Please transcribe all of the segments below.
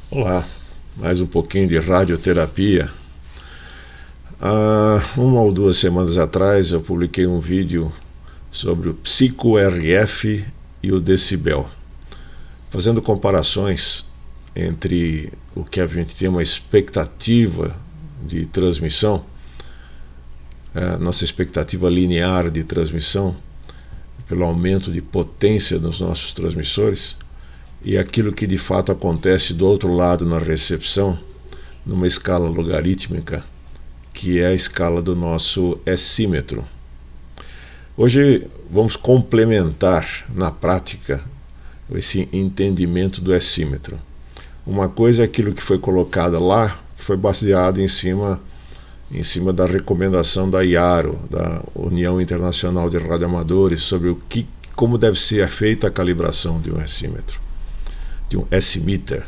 Olá, mais um pouquinho de radioterapia. Há 1 ou 2 semanas atrás eu publiquei um vídeo sobre o psico-RF e o decibel, fazendo comparações entre o que a gente tem uma expectativa de transmissão, nossa expectativa linear de transmissão, pelo aumento de potência dos nossos transmissores, e aquilo que de fato acontece do outro lado na recepção, numa escala logarítmica, que é a escala do nosso S-símetro. Hoje vamos complementar na prática esse entendimento do S-símetro. Uma coisa é aquilo que foi colocado lá, que foi baseado em cima da recomendação da IARO, da União Internacional de Radioamadores, sobre como deve ser feita a calibração de um S-símetro, de um S-meter.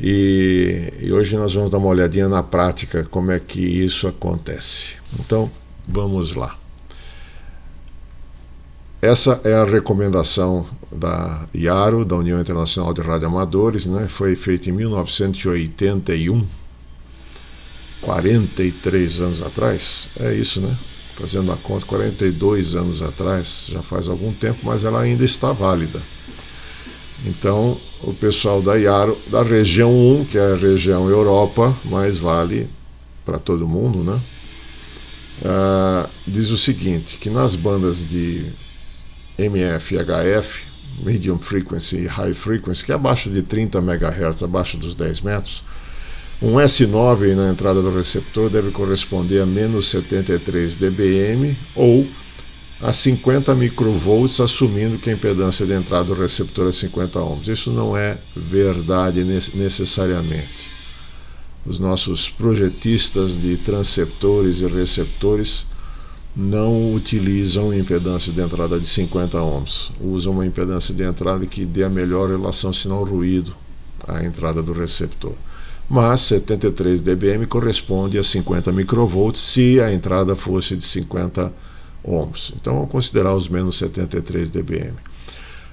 E hoje nós vamos dar uma olhadinha na prática, como é que isso acontece. Então, vamos lá. Essa é a recomendação da IARO, da União Internacional de Radioamadores, né? Foi feita em 1981, 43 anos atrás, é isso, né? Fazendo a conta, 42 anos atrás, já faz algum tempo, mas ela ainda está válida. Então, o pessoal da IARO, da região 1, que é a região Europa, mas vale para todo mundo, né? Diz o seguinte, que nas bandas de MF e HF, Medium Frequency e High Frequency, que é abaixo de 30 MHz, abaixo dos 10 metros, um S9 na entrada do receptor deve corresponder a menos 73 dBm ou a 50 microvolts, assumindo que a impedância de entrada do receptor é 50 ohms. Isso não é verdade necessariamente. Os nossos projetistas de transceptores e receptores não utilizam impedância de entrada de 50 ohms. Usam uma impedância de entrada que dê a melhor relação sinal-ruído à entrada do receptor. Mas 73 dBm corresponde a 50 microvolts se a entrada fosse de 50 ohms. Então vamos considerar os menos 73 dBm.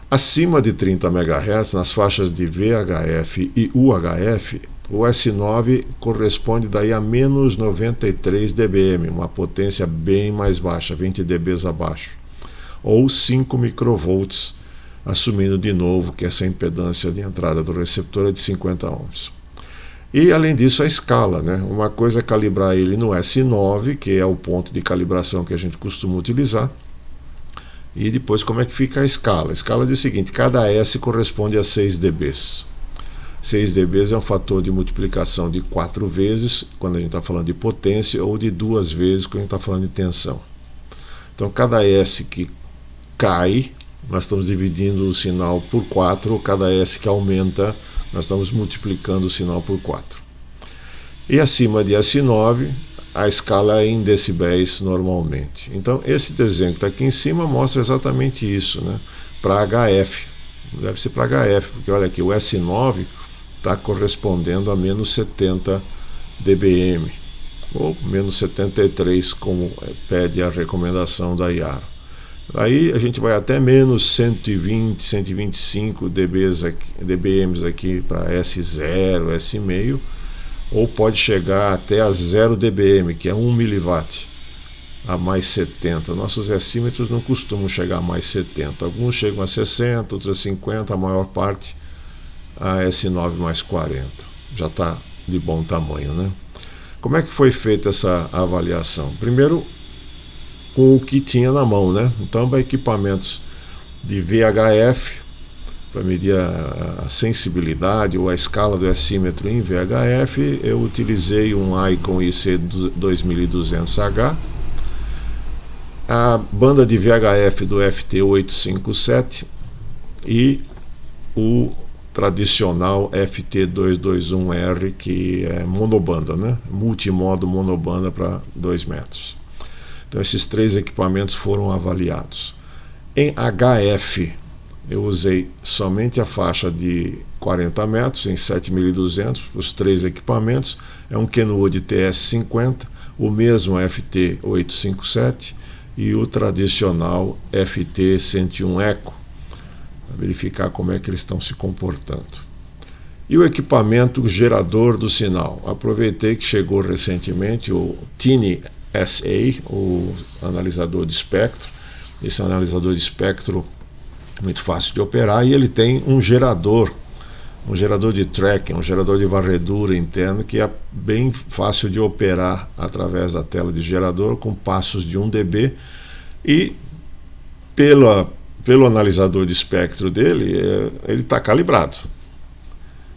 Acima de 30 MHz, nas faixas de VHF e UHF, o S9 corresponde daí a menos 93 dBm, uma potência bem mais baixa, 20 dB abaixo, ou 5 microvolts, assumindo de novo que essa impedância de entrada do receptor é de 50 ohms. E além disso a escala, né? Uma coisa é calibrar ele no S9, que é o ponto de calibração que a gente costuma utilizar, e depois como é que fica a escala. A escala diz o seguinte, cada S corresponde a 6 dB. 6 dB é um fator de multiplicação de 4 vezes, quando a gente está falando de potência, ou de 2 vezes, quando a gente está falando de tensão. Então cada S que cai, nós estamos dividindo o sinal por 4, cada S que aumenta, nós estamos multiplicando o sinal por 4. E acima de S9, a escala é em decibéis normalmente. Então, esse desenho que está aqui em cima mostra exatamente isso, né? Para HF. Deve ser para HF, porque olha aqui, o S9 está correspondendo a menos 70 dBm, ou menos 73, como pede a recomendação da IARO. Aí a gente vai até menos 120, 125 dBm aqui para S0, S,5, ou pode chegar até a 0 dBm, que é 1 mW, a mais 70. Nossos S-símetros não costumam chegar a mais 70. Alguns chegam a 60, outros a 50, a maior parte a S9 mais 40. Já está de bom tamanho, né? Como é que foi feita essa avaliação? Primeiro, com o que tinha na mão, né? Então, para equipamentos de VHF, para medir a sensibilidade ou a escala do S-símetro em VHF, eu utilizei um Icon IC2200H, a banda de VHF do FT857 e o tradicional FT221R, que é monobanda, né? Multimodo monobanda para 2 metros. Então esses 3 equipamentos foram avaliados. Em HF eu usei somente a faixa de 40 metros em 7200, os 3 equipamentos. É um Kenwood TS50, o mesmo FT857 e o tradicional FT101 Eco, para verificar como é que eles estão se comportando. E o equipamento gerador do sinal. Aproveitei que chegou recentemente o Tiny SA, o analisador de espectro. Esse analisador de espectro é muito fácil de operar e ele tem um gerador de tracking, um gerador de varredura interno que é bem fácil de operar através da tela de gerador com passos de 1 dB e pelo analisador de espectro dele, ele está calibrado.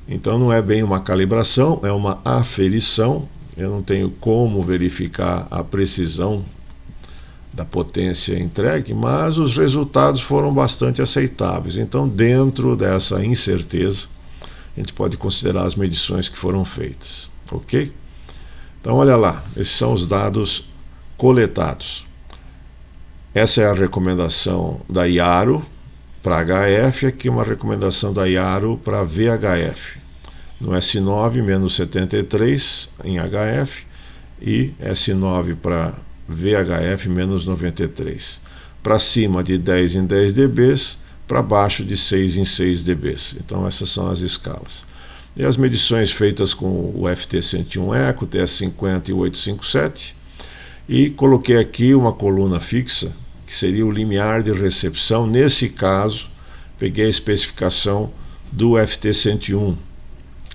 Então não é bem uma calibração, é uma aferição. Eu não tenho como verificar a precisão da potência entregue, mas os resultados foram bastante aceitáveis. Então, dentro dessa incerteza, a gente pode considerar as medições que foram feitas, ok? Então, olha lá, esses são os dados coletados. Essa é a recomendação da IARO para HF, aqui uma recomendação da IARO para VHF. No S9, menos 73 em HF e S9 para VHF, menos 93. Para cima de 10 em 10 dBs, para baixo de 6 em 6 dBs. Então essas são as escalas. E as medições feitas com o FT101 Eco, TS50 e 857. E coloquei aqui uma coluna fixa, que seria o limiar de recepção. Nesse caso, peguei a especificação do FT101,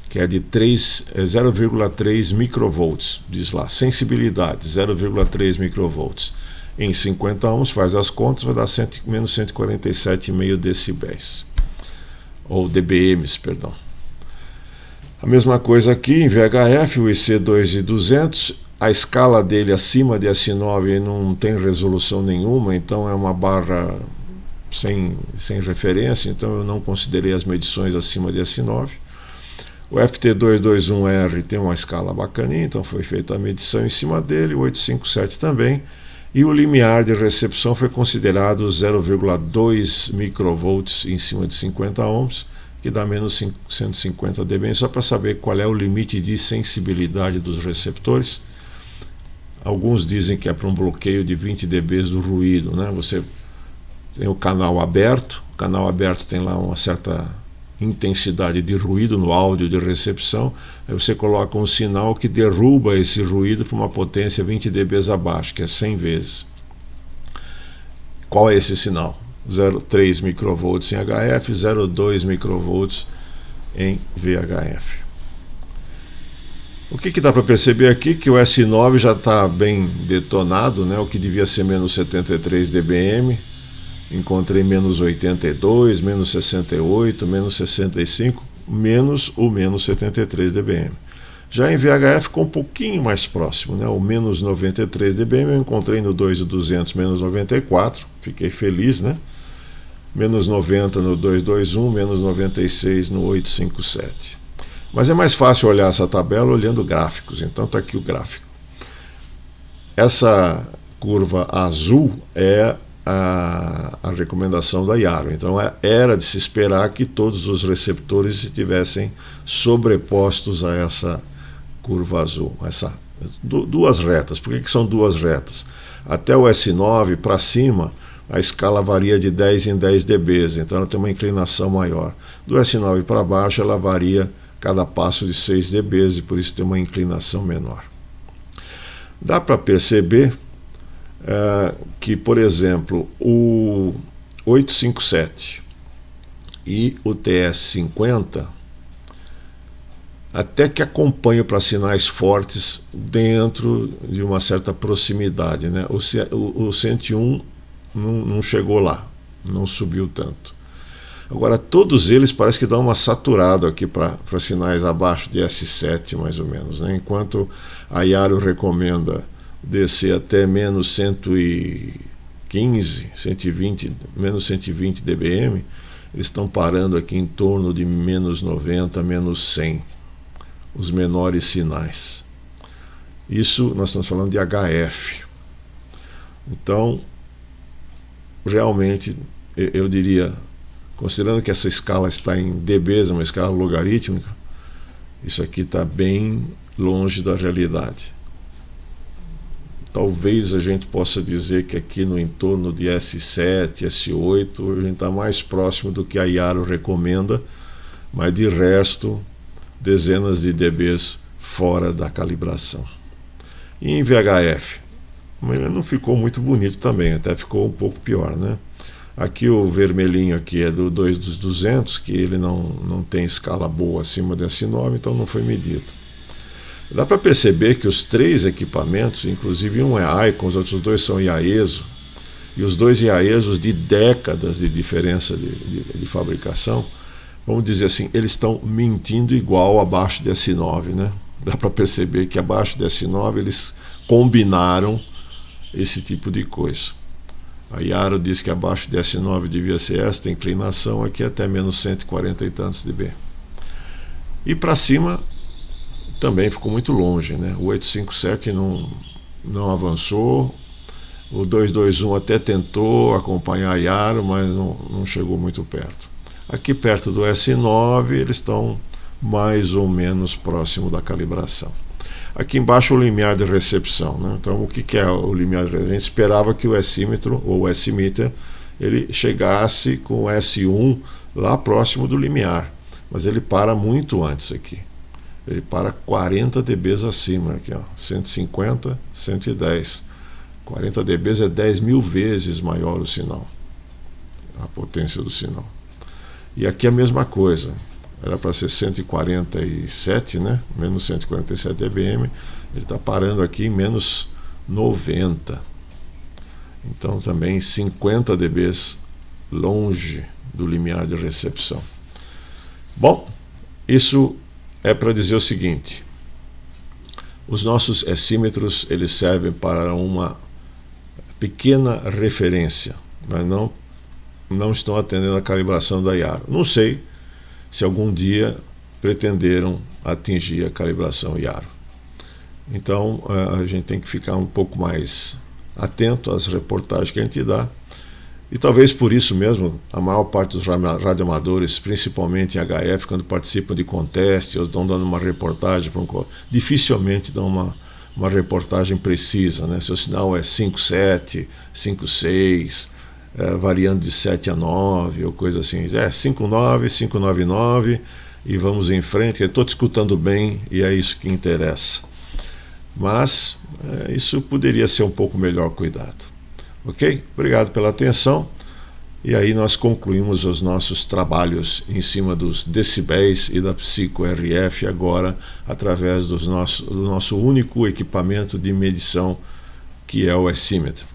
que é de 0,3 microvolts, diz lá, sensibilidade 0,3 microvolts. Em 50 ohms, faz as contas, vai dar menos 147,5 decibéis, ou dBms, perdão. A mesma coisa aqui em VHF, o IC2200, a escala dele acima de S9 não tem resolução nenhuma, então é uma barra sem referência, então eu não considerei as medições acima de S9. O FT221R tem uma escala bacaninha, então foi feita a medição em cima dele, o 857 também, e o limiar de recepção foi considerado 0,2 microvolts em cima de 50 ohms, que dá menos 150 dB, só para saber qual é o limite de sensibilidade dos receptores. Alguns dizem que é para um bloqueio de 20 dB do ruído, né? Você tem o canal aberto tem lá uma certa intensidade de ruído no áudio de recepção, aí você coloca um sinal que derruba esse ruído para uma potência 20 dB abaixo, que é 100 vezes. Qual é esse sinal? 0,3 microvolts em HF, 0,2 microvolts em VHF. O que dá para perceber aqui? Que o S9 já está bem detonado, né? O que devia ser menos 73 dBm, encontrei menos 82, menos 68, menos 65, menos o menos 73 dBm. Já em VHF ficou um pouquinho mais próximo, né? O menos 93 dBm eu encontrei no 2200, menos 94, fiquei feliz, né? Menos 90 no 221, menos 96 no 857. Mas é mais fácil olhar essa tabela olhando gráficos, então está aqui o gráfico. Essa curva azul é a recomendação da IARO, então era de se esperar que todos os receptores estivessem sobrepostos a essa curva azul, duas retas. Por que são duas retas? Até o S9 para cima a escala varia de 10 em 10 dBs, então ela tem uma inclinação maior. Do S9 para baixo ela varia cada passo de 6 dBs e por isso tem uma inclinação menor. Dá para perceber que, por exemplo, o 857 e o TS50 até que acompanham para sinais fortes dentro de uma certa proximidade, né? O 101 não chegou lá, não subiu tanto. Agora, todos eles parece que dão uma saturada aqui para sinais abaixo de S7, mais ou menos, né? Enquanto a IARO recomenda descer até menos 115, 120, menos 120 dBm, eles estão parando aqui em torno de menos 90, menos 100, os menores sinais. Isso nós estamos falando de HF. Então, realmente, eu diria, considerando que essa escala está em dBs, uma escala logarítmica, isso aqui está bem longe da realidade. Talvez a gente possa dizer que aqui no entorno de S7, S8, a gente está mais próximo do que a IARO recomenda, mas de resto dezenas de dBs fora da calibração. E em VHF, ele não ficou muito bonito também, até ficou um pouco pior, né? Aqui o vermelhinho aqui é do 2 dos 200, que ele não tem escala boa acima de S9, então não foi medido. Dá para perceber que os três equipamentos, inclusive um é Icon, os outros dois são Yaesu, e os dois Yaesus de décadas de diferença de fabricação, vamos dizer assim, eles estão mentindo igual abaixo de S9, né? Dá para perceber que abaixo de S9 eles combinaram esse tipo de coisa. A Yaro diz que abaixo de S9 devia ser esta inclinação, aqui até menos 140 e tantos dB. E para cima também ficou muito longe, né? O 857 não avançou, o 221 até tentou acompanhar a Yaro, mas não chegou muito perto. Aqui perto do S9 eles estão mais ou menos próximo da calibração. Aqui embaixo o limiar de recepção, né? Então o que é o limiar de recepção? A gente esperava que o S-símetro ou o S-meter ele chegasse com o S1 lá próximo do limiar, mas ele para muito antes aqui. Ele para 40 dBs acima, aqui, ó, 150, 110. 40 dBs é 10.000 vezes maior o sinal, a potência do sinal. E aqui a mesma coisa. Era para ser 147, né? Menos 147 dBm. Ele está parando aqui em menos 90. Então também 50 dBs longe do limiar de recepção. Bom, isso é para dizer o seguinte: os nossos S-símetros eles servem para uma pequena referência, mas não estão atendendo a calibração da Yaro. Não sei se algum dia pretenderam atingir a calibração Yaro. Então a gente tem que ficar um pouco mais atento às reportagens que a gente dá, e talvez por isso mesmo a maior parte dos radioamadores, principalmente em HF, quando participam de contest ou estão dando uma reportagem, dificilmente dão uma reportagem precisa, né? Se o sinal é 5.7, 5.6, variando de 7 a 9 ou coisa assim, 5.9, 5.99 e vamos em frente, eu estou te escutando bem e é isso que interessa. Mas isso poderia ser um pouco melhor cuidado. Ok? Obrigado pela atenção. E aí nós concluímos os nossos trabalhos em cima dos decibéis e da psico-RF agora através do nosso único equipamento de medição, que é o S-símetro.